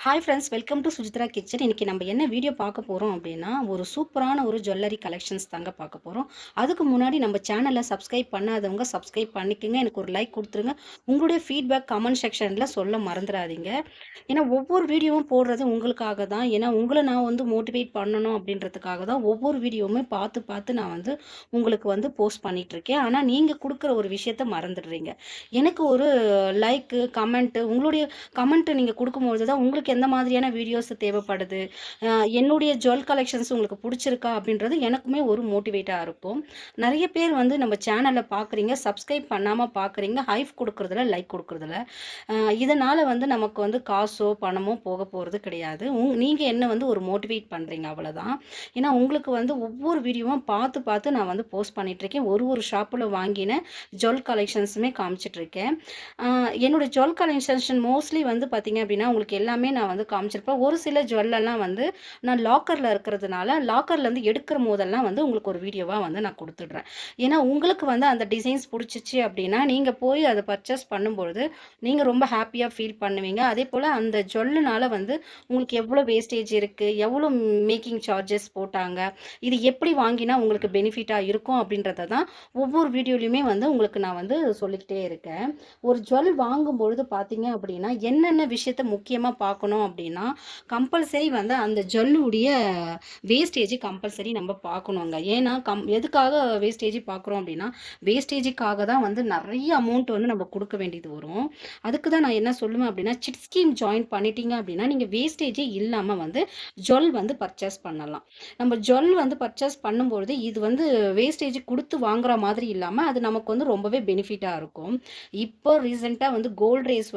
Hi friends, welcome to Suchitra kitchen. இன்னைக்கு நம்ம என்ன வீடியோ பார்க்க போகிறோம் அப்படின்னா, ஒரு சூப்பரான ஒரு ஜுவல்லரி கலெக்ஷன்ஸ் தாங்க பார்க்க போகிறோம். அதுக்கு முன்னாடி நம்ம சேனலை சப்ஸ்கிரைப் பண்ணாதவங்க சப்ஸ்கிரைப் பண்ணிக்கோங்க. எனக்கு ஒரு லைக் கொடுத்துருங்க. உங்களுடைய ஃபீட்பேக் கமெண்ட் செக்ஷனில் சொல்ல மறந்துடாதீங்க. ஏன்னா ஒவ்வொரு வீடியோவும் போடுறது உங்களுக்காக தான். ஏன்னா உங்களை நான் மோட்டிவேட் பண்ணணும் அப்படின்றதுக்காக தான் ஒவ்வொரு வீடியோவுமே பார்த்து பார்த்து நான் உங்களுக்கு போஸ்ட் பண்ணிகிட்ருக்கேன். ஆனால் நீங்கள் கொடுக்குற ஒரு விஷயத்த மறந்துடுறீங்க. எனக்கு ஒரு லைக்கு கமெண்ட்டு உங்களுடைய கமெண்ட் நீங்கள் கொடுக்கும்பொழுது தான் உங்களுக்கு எந்த மாதிரியான வீடியோஸ் தேவைப்படுது, என்னுடைய ஜுவல் கலெக்ஷன்ஸ் உங்களுக்கு பிடிச்சிருக்கா அப்படின்றது எனக்குமே ஒரு மோட்டிவேட்டாக இருக்கும். நிறைய பேர் நம்ம சேனலை பார்க்குறீங்க, சப்ஸ்கிரைப் பண்ணாமல் பார்க்குறீங்க, ஹைப் கொடுக்குறதில்ல, லைக் கொடுக்குறதில்ல. இதனால் நமக்கு காசோ பணமோ போக போகிறது கிடையாது. நீங்கள் என்ன ஒரு மோட்டிவேட் பண்ணுறீங்க, அவ்வளோதான். ஏன்னா உங்களுக்கு ஒவ்வொரு வீடியோவும் பார்த்து பார்த்து நான் போஸ்ட் பண்ணிகிட்ருக்கேன். ஒரு ஷாப்பில் வாங்கின ஜுவல் கலெக்ஷன்ஸுமே காமிச்சிட்ருக்கேன். என்னோட ஜுவல் கலெக்ஷன் மோஸ்ட்லி பார்த்தீங்க அப்படின்னா உங்களுக்கு எல்லாமே நான் காமிச்சிருப்பேன். ஒரு சில ஜுவல்லெல்லாம் நான் லாக்கரில் இருக்கிறதுனால லாக்கர்லேருந்து எடுக்கிற போதெல்லாம் உங்களுக்கு ஒரு வீடியோவாக நான் கொடுத்துடுறேன். ஏன்னா உங்களுக்கு அந்த டிசைன்ஸ் பிடிச்சிச்சு அப்படின்னா நீங்கள் போய் அதை பர்ச்சேஸ் பண்ணும்பொழுது நீங்கள் ரொம்ப ஹாப்பியாக ஃபீல் பண்ணுவீங்க. அதே போல் அந்த ஜுவல்லுனால உங்களுக்கு எவ்வளோ வேஸ்டேஜ் இருக்குது, எவ்வளோ மேக்கிங் சார்ஜஸ் போட்டாங்க, இது எப்படி வாங்கினா உங்களுக்கு பெனிஃபிட்டாக இருக்கும் அப்படின்றத தான் ஒவ்வொரு வீடியோலையுமே உங்களுக்கு நான் சொல்லிக்கிட்டே இருக்கேன். ஒரு ஜுவல் வாங்கும்பொழுது பார்த்தீங்க அப்படின்னா என்னென்ன விஷயத்த முக்கியமாக பார்க்கணும் அப்படின்னா, கம்பல்சரி அந்த ஜுவல்லுடைய வேஸ்டேஜ் கம்பல்சரி நம்ம பார்க்கணுங்க. ஏன்னா எதுக்காக வேஸ்டேஜ் பார்க்குறோம் அப்படின்னா, வேஸ்டேஜுக்காக தான் நிறைய அமௌண்ட் நம்ம கொடுக்க வேண்டியது வரும். அதுக்கு தான் நான் என்ன சொல்லுவேன் அப்படின்னா, சிட் ஸ்கீம் ஜாயின் பண்ணிட்டீங்க அப்படின்னா நீங்கள் வேஸ்டேஜே இல்லாமல் ஜுவல் பர்ச்சேஸ் பண்ணலாம். நம்ம ஜுவல் பர்ச்சேஸ் பண்ணும்பொழுது இது வேஸ்டேஜ் கொடுத்து வாங்குற மாதிரி இல்லாமல் அது நமக்கு ரொம்பவே பெனிஃபிட்டாக இருக்கும். இப்போ ரீசெண்டாக கோல்ட் ரேஸ்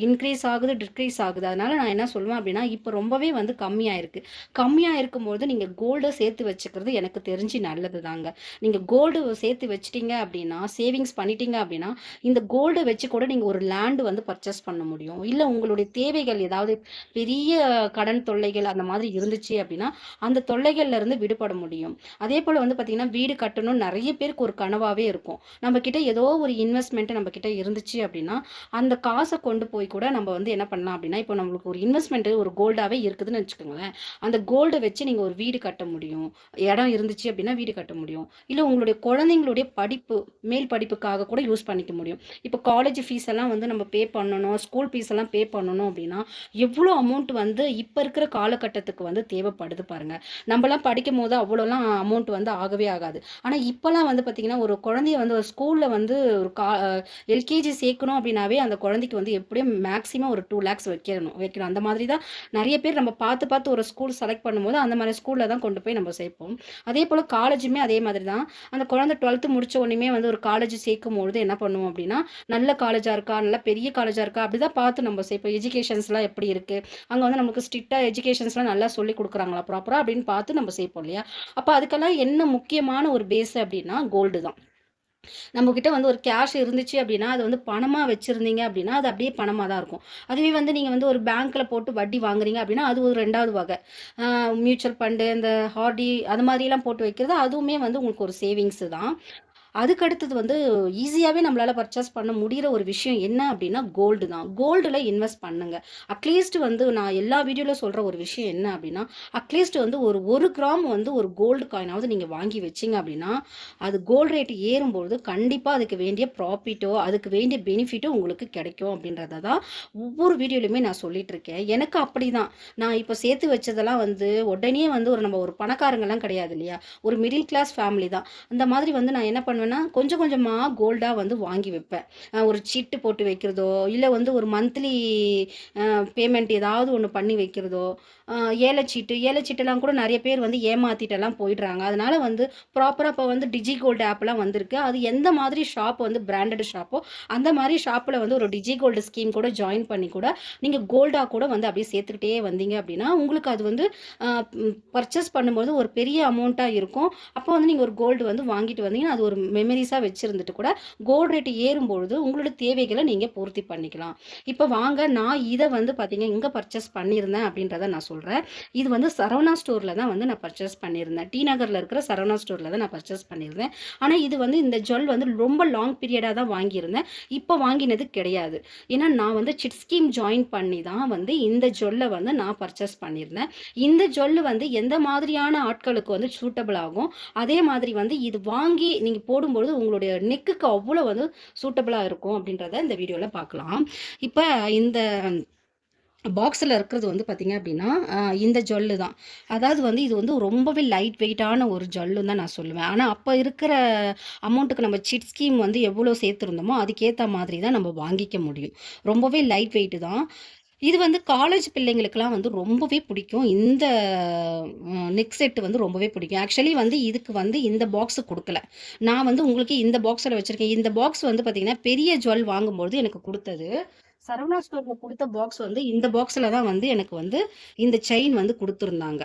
இன்க்ரீஸ் ஆகுது, டிக்ரீஸ் ஆகுது. அதனால நான் என்ன சொல்லுவேன் அப்படின்னா, இப்போ ரொம்பவே கம்மியாக இருக்குது. கம்மியாக இருக்கும்போது நீங்கள் கோல்டை சேர்த்து வச்சுக்கிறது எனக்கு தெரிஞ்சு நல்லது தாங்க. நீங்கள் கோல்டு சேர்த்து வச்சிட்டீங்க அப்படின்னா, சேவிங்ஸ் பண்ணிட்டீங்க அப்படின்னா, இந்த கோல்டை வச்சு கூட நீங்கள் ஒரு லேண்டு பர்ச்சேஸ் பண்ண முடியும். இல்லை உங்களுடைய தேவைகள் ஏதாவது பெரிய கடன் தொல்லைகள் அந்த மாதிரி இருந்துச்சு அப்படின்னா அந்த தொல்லைகள்ல இருந்து விடுபட முடியும். அதே போல் பார்த்தீங்கன்னா, வீடு கட்டணும் நிறைய பேருக்கு ஒரு கனவாகவே இருக்கும். நம்ம கிட்ட ஏதோ ஒரு இன்வெஸ்ட்மெண்ட் நம்ம கிட்ட இருந்துச்சு அப்படின்னா அந்த காசை கொண்டு போய் கூட நம்ம என்ன பண்ணலாம் அப்படின்னா, இப்போ நம்மளுக்கு ஒரு இன்வெஸ்ட்மெண்ட் ஒரு கோல்டாகவே இருக்குதுன்னு வச்சுக்கோங்களேன். அந்த கோல்டை வச்சு நீங்கள் ஒரு வீடு கட்ட முடியும். இடம் இருந்துச்சு அப்படின்னா வீடு கட்ட முடியும். இல்லை உங்களுடைய குழந்தைங்களுடைய படிப்பு, மேல் படிப்புக்காக கூட யூஸ் பண்ணிக்க முடியும். இப்போ காலேஜ் ஃபீஸ் எல்லாம் நம்ம பே பண்ணணும், ஸ்கூல் ஃபீஸ் எல்லாம் பே பண்ணணும் அப்படின்னா எவ்வளோ அமௌண்ட் இப்போ இருக்கிற காலகட்டத்துக்கு தேவைப்படுது பாருங்க. நம்மலாம் படிக்கும் போது அவ்வளோலாம் அமௌண்ட் ஆகவே ஆகாது. ஆனால் இப்போலாம் பார்த்தீங்கன்னா, ஒரு குழந்தைய ஒரு ஸ்கூலில் ஒரு எல்கேஜி சேர்க்கணும் அப்படின்னாவே அந்த குழந்தைக்கு எப்படியும் மேக்ஸிமம் ஒரு 2 lakhs வைக்கணும். அந்த மாதிரி தான் நிறைய பேர் நம்ம பார்த்து பார்த்து ஒரு ஸ்கூல் செலக்ட் பண்ணும்போது அந்த மாதிரி ஸ்கூலில் தான் கொண்டு போய் நம்ம சேர்ப்போம். அதே போல் காலேஜுமே அதே மாதிரி தான். அந்த குழந்தை 12th முடிச்ச உடனே ஒரு காலேஜ் சேர்க்கும்பொழுது என்ன பண்ணுவோம் அப்படின்னா, நல்ல காலேஜாக இருக்கா, நல்ல பெரிய காலேஜாக இருக்கா அப்படி தான் பார்த்து நம்ம சேர்ப்போம். எஜுகேஷன்ஸ்லாம் எப்படி இருக்குது, அங்கே நமக்கு ஸ்ட்ரிக்டாக எஜுகேஷன்ஸ்லாம் நல்லா சொல்லி கொடுக்குறாங்களா ப்ராப்பராக அப்படின்னு பார்த்து நம்ம சேர்ப்போம் இல்லையா. அப்போ அதுக்கெல்லாம் என்ன முக்கியமான ஒரு பேஸ் அப்படின்னா கோல்டு தான். நம்மக்கிட்ட ஒரு கேஷ் இருந்துச்சு அப்படின்னா அது பணமாக வச்சுருந்தீங்க அப்படின்னா அது அப்படியே பணமாக தான் இருக்கும். அதுவே நீங்கள் ஒரு பேங்க்கில் போட்டு வட்டி வாங்குறீங்க அப்படின்னா அது ஒரு 2வது வகை. மியூச்சுவல் ஃபண்டு, இந்த ஹார்டி அது மாதிரிலாம் போட்டு வைக்கிறது அதுவுமே உங்களுக்கு ஒரு சேவிங்ஸு தான். அதுக்கு அடுத்தது ஈஸியாகவே நம்மளால் பர்ச்சேஸ் பண்ண முடிகிற ஒரு விஷயம் என்ன அப்படின்னா கோல்டு தான். கோல்டில் இன்வெஸ்ட் பண்ணுங்க. அட்லீஸ்ட் நான் எல்லா வீடியோவில் சொல்கிற ஒரு விஷயம் என்ன அப்படின்னா, அட்லீஸ்ட் ஒரு 1 கிராம் ஒரு கோல்டு காயினாவது நீங்கள் வாங்கி வச்சிங்க அப்படின்னா அது கோல்டு ரேட் ஏறும்பொழுது கண்டிப்பாக அதுக்கு வேண்டிய ப்ராஃபிட்டோ அதுக்கு வேண்டிய பெனிஃபிட்டோ உங்களுக்கு கிடைக்கும் அப்படின்றத தான் ஒவ்வொரு வீடியோலையுமே நான் சொல்லிட்டு இருக்கேன். எனக்கு அப்படி தான். நான் இப்போ சேர்த்து வச்சதெல்லாம் உடனே நம்ம ஒரு பணக்காரங்கெல்லாம் கிடையாது இல்லையா, ஒரு மிடில் கிளாஸ் ஃபேமிலி தான். அந்த மாதிரி நான் என்ன பண்ணுவேன்னா கொஞ்சம் கொஞ்சமாக கோல்டாக வாங்கி வைப்பேன். ஒரு சீட்டு போட்டு வைக்கிறதோ இல்லை ஒரு மந்த்லி பேமெண்ட் ஏதாவது ஒன்று பண்ணி வைக்கிறதோ, ஏலச்சீட்டெல்லாம் கூட நிறைய பேர் ஏமாற்றிட்டெல்லாம் போயிடுறாங்க. அதனால் ப்ராப்பராக இப்போ டிஜி கோல்டு ஆப்லாம் வந்திருக்கு. அது எந்த மாதிரி ஷாப் பிராண்டட் ஷாப்போ அந்த மாதிரி ஷாப்பில் ஒரு டிஜி கோல்டு ஸ்கீம் கூட ஜாயின் பண்ணி கூட நீங்கள் கோல்டாக கூட அப்படியே சேர்த்துக்கிட்டே வந்தீங்க அப்படின்னா உங்களுக்கு அது பர்ச்சேஸ் பண்ணும்போது ஒரு பெரிய அமௌண்ட்டாக இருக்கும். அப்போ நீங்கள் ஒரு கோல்டு வாங்கிட்டு வந்தீங்கன்னா அது ஒரு மெமரிஸாக வச்சுருந்துட்டு கூட கோல்டு ரேட் ஏறும்பொழுது உங்களோட தேவைகளை நீங்கள் பூர்த்தி பண்ணிக்கலாம். இப்போ வாங்க, நான் இதை வந்து பார்த்தீங்க இங்கே பர்ச்சேஸ் பண்ணியிருந்தேன் அப்படின்றத நான் சொல்கிறேன். இது வந்து சரவணா ஸ்டோரில் தான் வந்து நான் பர்ச்சேஸ் பண்ணியிருந்தேன். டி நகரில் இருக்கிற சரவணா ஸ்டோரில் தான் நான் பர்ச்சேஸ் பண்ணியிருந்தேன். ஆனால் இது வந்து இந்த ஜுவல் வந்து ரொம்ப லாங் பீரியடாக தான் வாங்கியிருந்தேன். இப்போ வாங்கினது கிடையாது. ஏன்னா நான் வந்து சிட் ஸ்கீம் ஜாயின் பண்ணி தான் வந்து இந்த ஜுவல்லை வந்து நான் பர்ச்சேஸ் பண்ணியிருந்தேன். இந்த ஜுவல் வந்து எந்த மாதிரியான ஆட்களுக்கு வந்து சூட்டபிள் ஆகும், அதே மாதிரி வந்து இது வாங்கி நீங்கள் போடும்பொழுது உங்களுடைய நெக்குக்கு அவ்வளோ வந்து சூட்டபிளாக இருக்கும் அப்படின்றத இந்த வீடியோவில் பார்க்கலாம். இப்போ இந்த பாக்ஸில் இருக்கிறது வந்து பார்த்தீங்க அப்படின்னா இந்த ஜொல்லு தான். அதாவது வந்து இது வந்து ரொம்பவே லைட் வெயிட்டான ஒரு ஜொல்லுன்னு தான் நான் சொல்லுவேன். ஆனால் அப்போ இருக்கிற அமௌண்ட்டுக்கு நம்ம சிட் ஸ்கீம் வந்து எவ்வளோ சேர்த்துருந்தோமோ அதுக்கேற்ற மாதிரி தான் நம்ம வாங்கிக்க முடியும். ரொம்பவே லைட் வெயிட்டு தான். இது வந்து காலேஜ் பிள்ளைங்களுக்கெல்லாம் வந்து ரொம்பவே பிடிக்கும். இந்த நெக் செட் வந்து ரொம்பவே பிடிக்கும். ஆக்சுவலி வந்து இதுக்கு வந்து இந்த பாக்ஸ் கொடுக்கல. நான் வந்து உங்களுக்கு இந்த பாக்ஸில் வச்சுருக்கேன். இந்த பாக்ஸ் வந்து பார்த்தீங்கன்னா பெரிய ஜுவல் வாங்கும்போது எனக்கு கொடுத்தது. சரவணா ஸ்டோர்ல கொடுத்த பாக்ஸ் வந்து இந்த பாக்ஸில் தான் வந்து எனக்கு வந்து இந்த செயின் வந்து கொடுத்துருந்தாங்க.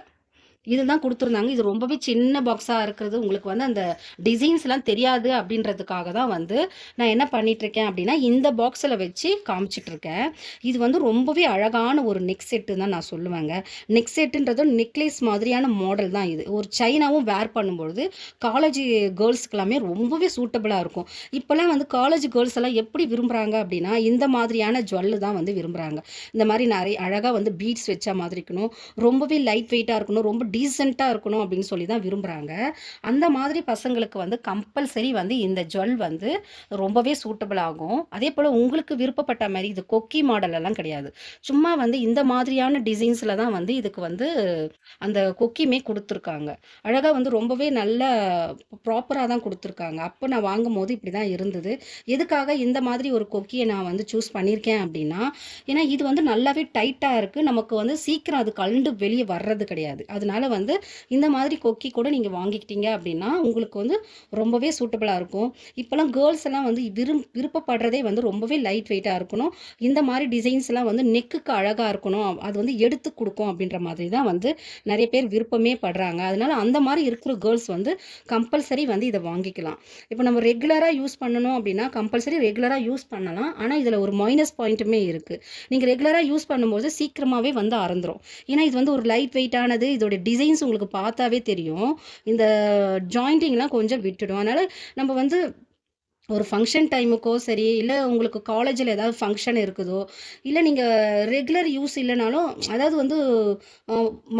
இதுதான் குடுத்துருந்தாங்க. இது ரொம்பவே சின்ன பாக்ஸா இருக்கிறது. உங்களுக்கு வந்து அந்த டிசைன்ஸ்லாம் தெரியாது அப்படின்றதுக்காக தான் வந்து நான் என்ன பண்ணிட்டுருக்கேன் அப்படின்னா, இந்த பாக்ஸில் வச்சு காமிச்சிட்ருக்கேன். இது வந்து ரொம்பவே அழகான ஒரு நெக் செட்டுன்னு தான் நான் சொல்லுவேங்க. நெக் செட்டுன்றது நெக்லேஸ் மாதிரியான மாடல் தான் இது. ஒரு செயினாவும் வேர் பண்ணும்பொழுது காலேஜ் கேர்ள்ஸ்க்கெல்லாமே ரொம்பவே சூட்டபிளாக இருக்கும். இப்போலாம் வந்து காலேஜ் கேர்ள்ஸ் எல்லாம் எப்படி விரும்புகிறாங்க அப்படின்னா, இந்த மாதிரியான ஜுவல்லு தான் வந்து விரும்புகிறாங்க. இந்த மாதிரி நிறைய அழகாக வந்து பீட்ஸ் வச்ச மாதிரி இருக்கணும், ரொம்பவே லைட் வெயிட்டாக இருக்கணும், ரொம்ப டீசெண்டாக இருக்கணும் அப்படின்னு சொல்லி தான் விரும்புகிறாங்க. அந்த மாதிரி பசங்களுக்கு வந்து கம்பல்சரி வந்து இந்த ஜுவல் வந்து ரொம்பவே சூட்டபிள் ஆகும். அதே போல் உங்களுக்கு விருப்பப்பட்ட மாதிரி இது கொக்கி மாடல் எல்லாம் கிடையாது. சும்மா வந்து இந்த மாதிரியான டிசைன்ஸில் தான் வந்து இதுக்கு வந்து அந்த கொக்கியுமே கொடுத்துருக்காங்க. அழகாக வந்து ரொம்பவே நல்ல ப்ராப்பராக தான் கொடுத்துருக்காங்க. அப்போ நான் வாங்கும்போது இப்படி தான் இருந்தது. எதுக்காக இந்த மாதிரி ஒரு கொக்கியை நான் வந்து சூஸ் பண்ணியிருக்கேன் அப்படின்னா, ஏன்னா இது வந்து நல்லாவே டைட்டாக இருக்குது. நமக்கு வந்து சீக்கிரம் அது கழண்டு வெளியே வர்றது கிடையாது. அதனால வந்து இந்த மாதிரி கொக்கி கூட நீங்கள் வாங்கிக்கிட்டீங்க அப்படின்னா உங்களுக்கு வந்து ரொம்பவே சூட்டபிளாக இருக்கும். இப்போலாம் கேர்ள்ஸ் எல்லாம் வந்து விருப்பப்படுறதே வந்து ரொம்பவே லைட் வெயிட்டாக இருக்கணும், இந்த மாதிரி டிசைன்ஸ் எல்லாம் வந்து நெக்குக்கு அழகாக இருக்கணும், அது வந்து எடுத்து கொடுக்கும் அப்படின்ற மாதிரி தான் வந்து நிறைய பேர் விருப்பமே படுறாங்க. அதனால அந்த மாதிரி இருக்கிற கேர்ள்ஸ் வந்து கம்பல்சரி வந்து இதை வாங்கிக்கலாம். இப்போ நம்ம ரெகுலராக யூஸ் பண்ணணும் அப்படின்னா கம்பல்சரி ரெகுலராக யூஸ் பண்ணலாம். ஆனால் இதில் ஒரு மைனஸ் பாயிண்ட்டுமே இருக்குது. நீங்கள் ரெகுலராக யூஸ் பண்ணும்போது சீக்கிரமாகவே வந்து அறந்துடும். ஏன்னா இது வந்து ஒரு லைட் வெயிட்டானது. இதோட டிசைன்ஸ் உங்களுக்கு பார்த்தாவே தெரியும். இந்த ஜாயிண்டிங்லாம் கொஞ்சம் விட்டுடும். அதனால் நம்ம வந்து ஒரு ஃபங்க்ஷன் டைமுக்கோ சரி, இல்லை உங்களுக்கு காலேஜில் ஏதாவது ஃபங்க்ஷன் இருக்குதோ, இல்லை நீங்கள் ரெகுலர் யூஸ் இல்லைனாலும் அதாவது வந்து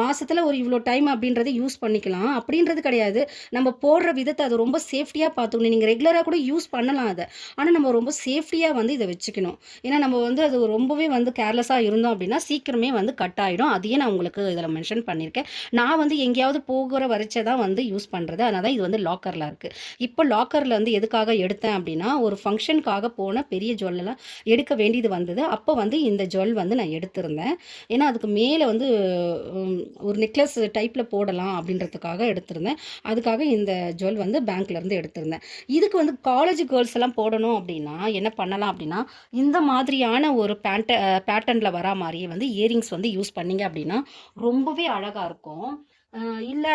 மாதத்தில் ஒரு இவ்வளோ டைம் அப்படின்றத யூஸ் பண்ணிக்கலாம் அப்படின்றது கிடையாது. நம்ம போடுற விதத்தை அதை ரொம்ப சேஃப்டியாக பார்த்துக்கணும். நீங்கள் ரெகுலராக கூட யூஸ் பண்ணலாம் அதை, ஆனால் நம்ம ரொம்ப சேஃப்டியாக வந்து இதை வச்சுக்கணும். ஏன்னா நம்ம வந்து அது ரொம்பவே வந்து கேர்லெஸ்ஸாக இருந்தோம் அப்படின்னா சீக்கிரமே வந்து கட் ஆகிடும். அதையே நான் உங்களுக்கு இதில் மென்ஷன் பண்ணியிருக்கேன். நான் வந்து எங்கேயாவது போகிற வரைச்சே தான் வந்து யூஸ் பண்ணுறது. அதனால தான் இது வந்து லாக்கரில் இருக்குது. இப்போ லாக்கரில் வந்து எதுக்காக எடுத்தேன் அப்படின்னா, ஒரு ஃபங்க்ஷனுக்காக போன பெரிய ஜுவல்லெல்லாம் எடுக்க வேண்டியது வந்தது. அப்போ வந்து இந்த ஜுவல் வந்து நான் எடுத்திருந்தேன். ஏன்னா அதுக்கு மேலே வந்து ஒரு நெக்லஸ் டைப்பில் போடலாம் அப்படின்றதுக்காக எடுத்திருந்தேன். அதுக்காக இந்த ஜுவல் வந்து பேங்க்லேருந்து எடுத்திருந்தேன். இதுக்கு வந்து காலேஜ் கேர்ள்ஸ் எல்லாம் போடணும் அப்படின்னா என்ன பண்ணலாம் அப்படின்னா, இந்த மாதிரியான ஒரு பேட்டர்னில் வரா மாதிரியே வந்து இயரிங்ஸ் வந்து யூஸ் பண்ணிங்க அப்படின்னா ரொம்பவே அழகாக இருக்கும். இல்லை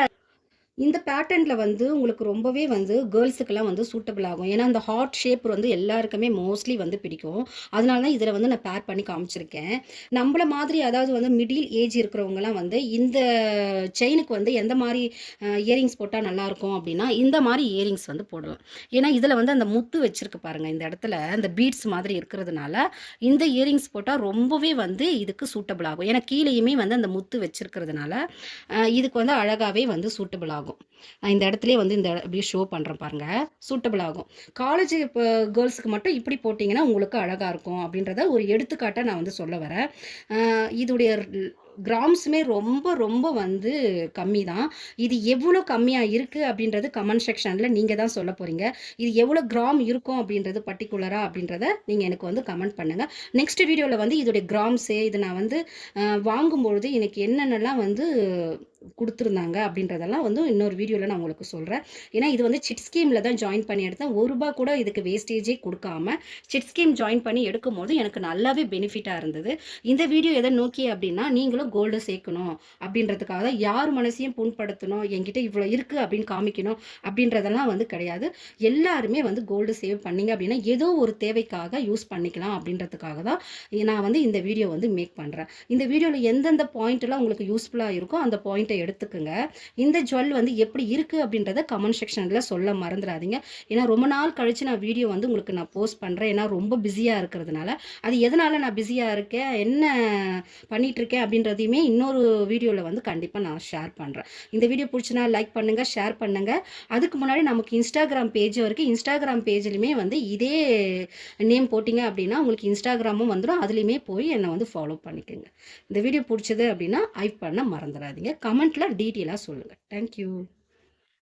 இந்த பேட்டர்னில் வந்து உங்களுக்கு ரொம்பவே வந்து கேர்ள்ஸுக்கெல்லாம் வந்து சூட்டபிள் ஆகும். ஏன்னா அந்த ஹார்ட் ஷேப் வந்து எல்லாருக்குமே மோஸ்ட்லி வந்து பிடிக்கும். அதனால தான் இதில் வந்து நான் பேர் பண்ணி காமிச்சிருக்கேன். நம்மள மாதிரி அதாவது வந்து மிடில் ஏஜ் இருக்கிறவங்கலாம் வந்து இந்த செயினுக்கு வந்து எந்த மாதிரி இயரிங்ஸ் போட்டால் நல்லாயிருக்கும் அப்படின்னா, இந்த மாதிரி இயரிங்ஸ் வந்து போடலாம். ஏன்னா இதில் வந்து அந்த முத்து வச்சுருக்கு பாருங்கள், இந்த இடத்துல அந்த பீட்ஸ் மாதிரி இருக்கிறதுனால இந்த இயரிங்ஸ் போட்டால் ரொம்பவே வந்து இதுக்கு சூட்டபிள் ஆகும். ஏன்னா கீழேயுமே வந்து அந்த முத்து வச்சுருக்கிறதுனால இதுக்கு வந்து அழகாகவே வந்து சூட்டபிள் ஆகும். இந்த இடத்துலயே வந்து இந்த அப்படியே ஷோ பண்ணுறேன் பாருங்கள், சூட்டபிள் ஆகும். காலேஜ் இப்போ கேர்ள்ஸுக்கு மட்டும் இப்படி போட்டிங்கன்னா உங்களுக்கு அழகாக இருக்கும் அப்படின்றத ஒரு எடுத்துக்காட்டை நான் வந்து சொல்ல வரேன். இதோடைய கிராம்ஸுமே ரொம்ப ரொம்ப வந்து கம்மி தான். இது எவ்வளோ கம்மியாக இருக்குது அப்படின்றது கமெண்ட் செக்ஷனில் நீங்கள் தான் சொல்ல போகிறீங்க. இது எவ்வளோ கிராம் இருக்கும் அப்படின்றது பர்டிகுலராக அப்படின்றத நீங்கள் எனக்கு வந்து கமெண்ட் பண்ணுங்கள். நெக்ஸ்ட் வீடியோவில் வந்து இதோடைய கிராம்ஸு இது நான் வந்து வாங்கும்பொழுது எனக்கு என்னென்னலாம் வந்து குடுத்துருந்தாங்க அப்படின்றதெல்லாம் வந்து இன்னொரு வீடியோல நான் உங்களுக்கு சொல்றேன். ஏன்னா இது வந்து சிட் ஸ்கீம்ல தான் ஜாயின் பண்ணி எடுத்தேன். ரூ. 1 கூட இதுக்கு வேஸ்டேஜே குடுக்காம, சிட் ஸ்கீம் ஜாயின் பண்ணி எடுக்கும்போது எனக்கு நல்லாவே பெனிஃபிட்டா இருந்தது. இந்த வீடியோ எத நோக்கி அப்படின்னா, நீங்களும் கோல்டு சேர்க்கணும் அப்படின்றதுக்காக தான். யார் மனசையும் புண்படுத்தணும், என்கிட்ட இவ்வளோ இருக்கு அப்படின்னு காமிக்கணும் அப்படின்றதெல்லாம் வந்து கிடையாது. எல்லாருமே வந்து கோல்டு சேவ் பண்ணீங்க அப்படின்னா, ஏதோ ஒரு தேவைக்காக யூஸ் பண்ணிக்கலாம் அப்படின்றதுக்காக தான் நான் வந்து இந்த வீடியோ வந்து மேக் பண்றேன். இந்த வீடியோல எந்தெந்த பாயிண்ட்லாம் உங்களுக்கு யூஸ்ஃபுல்லா இருக்கோ அந்த பாயிண்ட்ட எடுத்துக்கங்க. இந்த ஜுவல் வந்து எப்படி இருக்கு அப்படின்றத கமெண்ட் செக்ஷன்ல சொல்ல மறந்துடாதீங்க. ஏன்னா ரொம்ப நாள் கழிச்சு நான் வீடியோ வந்து உங்களுக்கு நான் போஸ்ட் பண்றேன். ஏன்னா ரொம்ப பிஸியா இருக்கிறதுனால. அது எதனால நான் பிஸியா இருக்கேன், என்ன பண்ணிட்டு இருக்கேன் அப்படின்றதையுமே இன்னொரு வீடியோல வந்து கண்டிப்பா நான் ஷேர் பண்றேன். இந்த வீடியோ பிடிச்சுனா லைக் பண்ணுங்க, ஷேர் பண்ணுங்க. அதுக்கு முன்னாடி நமக்கு இன்ஸ்டாகிராம் பேஜும் இருக்கு. இன்ஸ்டாகிராம் பேஜ்லயுமே வந்து இதே நேம் போட்டீங்க அப்படின்னா உங்களுக்கு இன்ஸ்டாகிராமும் வந்துடும். அதுலயுமே போய் என்னை வந்து ஃபாலோ பண்ணிக்கோங்க. இந்த வீடியோ பிடிச்சது அப்படின்னா ஹைப் பண்ண மறந்துடாதீங்க. கமெண்ட்ல டீட்டெயிலாக சொல்லுங்க. தேங்க்யூ.